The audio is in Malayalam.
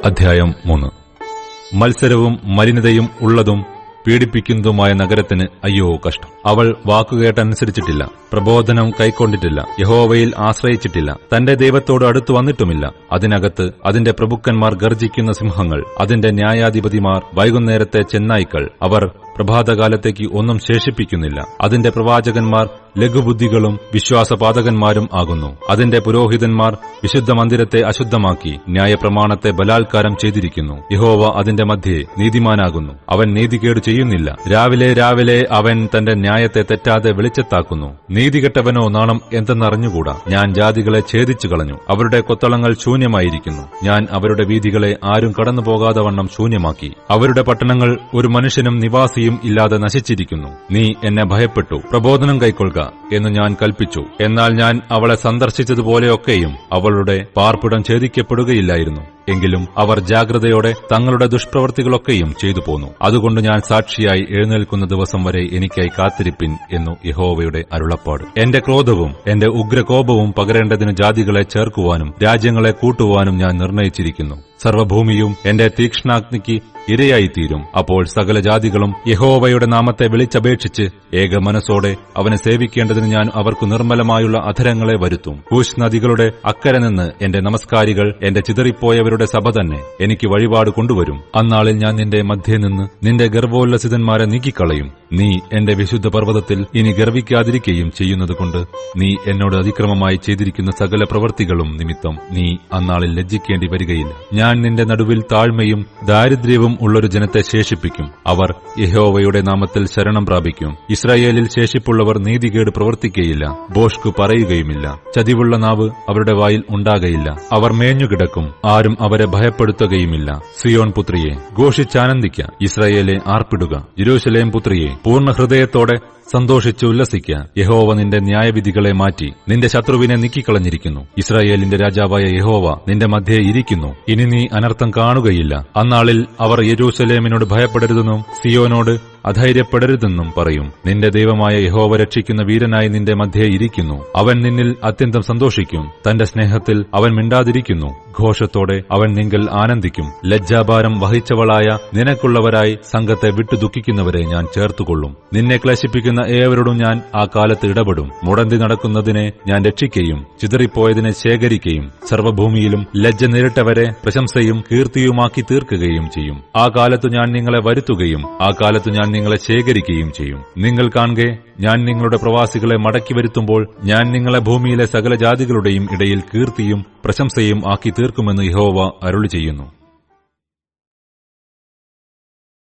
അധ്യായം 3. മത്സരവും മലിനതയും ഉള്ളതും പീഡിപ്പിക്കുന്നതുമായ നഗരത്തിന് അയ്യോ കഷ്ടം. അവൾ വാക്കുകേട്ടനുസരിച്ചിട്ടില്ല, പ്രബോധനം കൈക്കൊണ്ടിട്ടില്ല, യഹോവയിൽ ആശ്രയിച്ചിട്ടില്ല, തന്റെ ദൈവത്തോട് അടുത്തു വന്നിട്ടുമില്ല. അതിനകത്ത് അതിന്റെ പ്രഭുക്കന്മാർ ഗർജിക്കുന്ന സിംഹങ്ങൾ, അതിന്റെ ന്യായാധിപതിമാർ വൈകുന്നേരത്തെ ചെന്നായ്ക്കൾ. അവർ പ്രഭാതകാലത്തേക്ക് ഒന്നും ശേഷിപ്പിക്കുന്നില്ല. അതിന്റെ പ്രവാചകന്മാർ ലഘുബുദ്ധികളും വിശ്വാസപാതകന്മാരും ആകുന്നു. അതിന്റെ പുരോഹിതന്മാർ വിശുദ്ധ മന്ദിരത്തെ അശുദ്ധമാക്കി ന്യായപ്രമാണത്തെ ബലാത്കാരം ചെയ്തിരിക്കുന്നു. യഹോവ അതിന്റെ മധ്യേ നീതിമാനാകുന്നു, അവൻ നീതികേട് ചെയ്യുന്നില്ല. രാവിലെ രാവിലെ അവൻ തന്റെ ന്യായത്തെ തെറ്റാതെ വെളിച്ചത്താക്കുന്നു. നീതികെട്ടവനോ നാണം എന്തെന്നറിഞ്ഞുകൂടാ. ഞാൻ ജാതികളെ ഛേദിച്ചു കളഞ്ഞു, അവരുടെ കൊത്തളങ്ങൾ ശൂന്യമായിരിക്കുന്നു. ഞാൻ അവരുടെ വീഥികളെ ആരും കടന്നുപോകാതെ വണ്ണം ശൂന്യമാക്കി. അവരുടെ പട്ടണങ്ങൾ ഒരു മനുഷ്യനും നിവാസിയും ഇല്ലാതെ നശിച്ചിരിക്കുന്നു. നീ എന്നെ ഭയപ്പെട്ടു, പ്രബോധനം കൈക്കൊള്ളുക എന്ന് ഞാൻ കൽപ്പിച്ചു. എന്നാൽ ഞാൻ അവളെ സന്ദർശിച്ചതുപോലെയൊക്കെയും അവളുടെ പാർപ്പിടം ഛേദിക്കപ്പെടുകയില്ലായിരുന്നു. എങ്കിലും അവർ ജാഗ്രതയോടെ തങ്ങളുടെ ദുഷ്പ്രവൃത്തികളൊക്കെയും ചെയ്തു പോന്നു. അതുകൊണ്ട് ഞാൻ സാക്ഷിയായി എഴുന്നേൽക്കുന്ന ദിവസം വരെ എനിക്കായി കാത്തിരിപ്പിൻ എന്നു യഹോവയുടെ അരുളപ്പാട്. എന്റെ ക്രോധവും എന്റെ ഉഗ്രകോപവും പകരേണ്ടതിന് ജാതികളെ ചേർക്കുവാനും രാജ്യങ്ങളെ കൂട്ടുവാനും ഞാൻ നിർണയിച്ചിരിക്കുന്നു. സർവ്വഭൂമിയും എന്റെ തീക്ഷ്ണാഗ്നിക്ക് ഇരയായിത്തീരും. അപ്പോൾ സകല ജാതികളും യഹോവയുടെ നാമത്തെ വിളിച്ചപേക്ഷിച്ച് ഏക മനസ്സോടെ അവനെ സേവിക്കേണ്ടതിന് ഞാൻ അവർക്ക് നിർമ്മലമായുള്ള അധരങ്ങളെ വരുത്തും. കൂശ് നദികളുടെ അക്കരെ നിന്ന് എന്റെ നമസ്കാരികൾ, എന്റെ ചിതറിപ്പോയവരുടെ സഭ തന്നെ എനിക്ക് വഴിപാട് കൊണ്ടുവരും. അന്നാളിൽ ഞാൻ നിന്റെ മധ്യേ നിന്ന് നിന്റെ ഗർഭോല്ലസിതന്മാരെ നീക്കിക്കളയും. നീ എന്റെ വിശുദ്ധ പർവ്വതത്തിൽ ഇനി ഗർവിക്കാതിരിക്കുകയും ചെയ്യുന്നതുകൊണ്ട് നീ എന്നോട് അതിക്രമമായി ചെയ്തിരിക്കുന്ന സകല പ്രവൃത്തികളും നിമിത്തം നീ അന്നാളിൽ ലജ്ജിക്കേണ്ടി വരികയില്ല. ഞാൻ നിന്റെ നടുവിൽ താഴ്മയും ദാരിദ്ര്യവും ഉള്ളൊരു ജനത്തെ ശേഷിപ്പിക്കും. അവർ യഹോവയുടെ നാമത്തിൽ ശരണം പ്രാപിക്കും. ഇസ്രായേലിൽ ശേഷിപ്പുള്ളവർ നീതികേട് പ്രവർത്തിക്കുകയില്ല, ഭോഷ്ക് പറയുകയുമില്ല. ചതിവുള്ള നാവ് അവരുടെ വായിൽ ഉണ്ടാകയില്ല. അവർ മേഞ്ഞുകിടക്കും, ആരും അവരെ ഭയപ്പെടുത്തുകയുമില്ല. സിയോൻ പുത്രിയെ ഘോഷിച്ചാനന്ദിക്ക, ഇസ്രായേലെ ആർപ്പിടുക. യെരൂശലേം പുത്രിയെ പൂർണ്ണ ഹൃദയത്തോടെ സന്തോഷിച്ച് ഉല്ലസിക്ക. യഹോവ നിന്റെ ന്യായവിധികളെ മാറ്റി നിന്റെ ശത്രുവിനെ നീക്കിക്കളഞ്ഞിരിക്കുന്നു. ഇസ്രായേലിന്റെ രാജാവായ യഹോവ നിന്റെ മധ്യേ ഇരിക്കുന്നു. ഇനി നീ അനർത്ഥം കാണുകയില്ല. അന്നാളിൽ അവർ യെരൂശലേമിനോട് ഭയപ്പെടരുതെന്നും സിയോനോട് അധൈര്യപ്പെടരുതെന്നും പറയും. നിന്റെ ദൈവമായ യഹോവ രക്ഷിക്കുന്ന വീരനായി നിന്റെ മധ്യേ ഇരിക്കുന്നു. അവൻ നിന്നിൽ അത്യന്തം സന്തോഷിക്കും. തന്റെ സ്നേഹത്തിൽ അവൻ മിണ്ടാതിരിക്കുന്നു. ഘോഷത്തോടെ അവൻ നിങ്കൽ ആനന്ദിക്കും. ലജ്ജാഭാരം വഹിച്ചവളായ നിനക്കുള്ളവരായി സംഘത്തെ വിട്ടു ദുഃഖിക്കുന്നവരെ ഞാൻ ചേർത്തുകൊള്ളും. നിന്നെ ക്ലേശിപ്പിക്കുന്ന ഏവരോടും ഞാൻ ആ കാലത്ത് ഇടപെടും. മുടന്തി നടക്കുന്നതിനെ ഞാൻ രക്ഷിക്കുകയും ചിതറിപ്പോയതിനെ ശേഖരിക്കുകയും സർവ്വഭൂമിയിലും ലജ്ജ നേരിട്ടവരെ പ്രശംസയും കീർത്തിയുമാക്കി തീർക്കുകയും ചെയ്യും. ആ കാലത്തു ഞാൻ നിങ്ങളെ വരുത്തുകയും ആ കാലത്തു ഞാൻ നിങ്ങളെ ശേഖരിക്കുകയും ചെയ്യും. നിങ്ങൾ കാണുക, ഞാൻ നിങ്ങളുടെ പ്രവാസികളെ മടക്കി വരുത്തുമ്പോൾ ഞാൻ നിങ്ങളെ ഭൂമിയിലെ സകല ജാതികളുടെയും ഇടയിൽ കീർത്തിയും പ്രശംസയും ആക്കി തീർക്കുമെന്ന് യഹോവ അരുളിച്ചെയ്യുന്നു.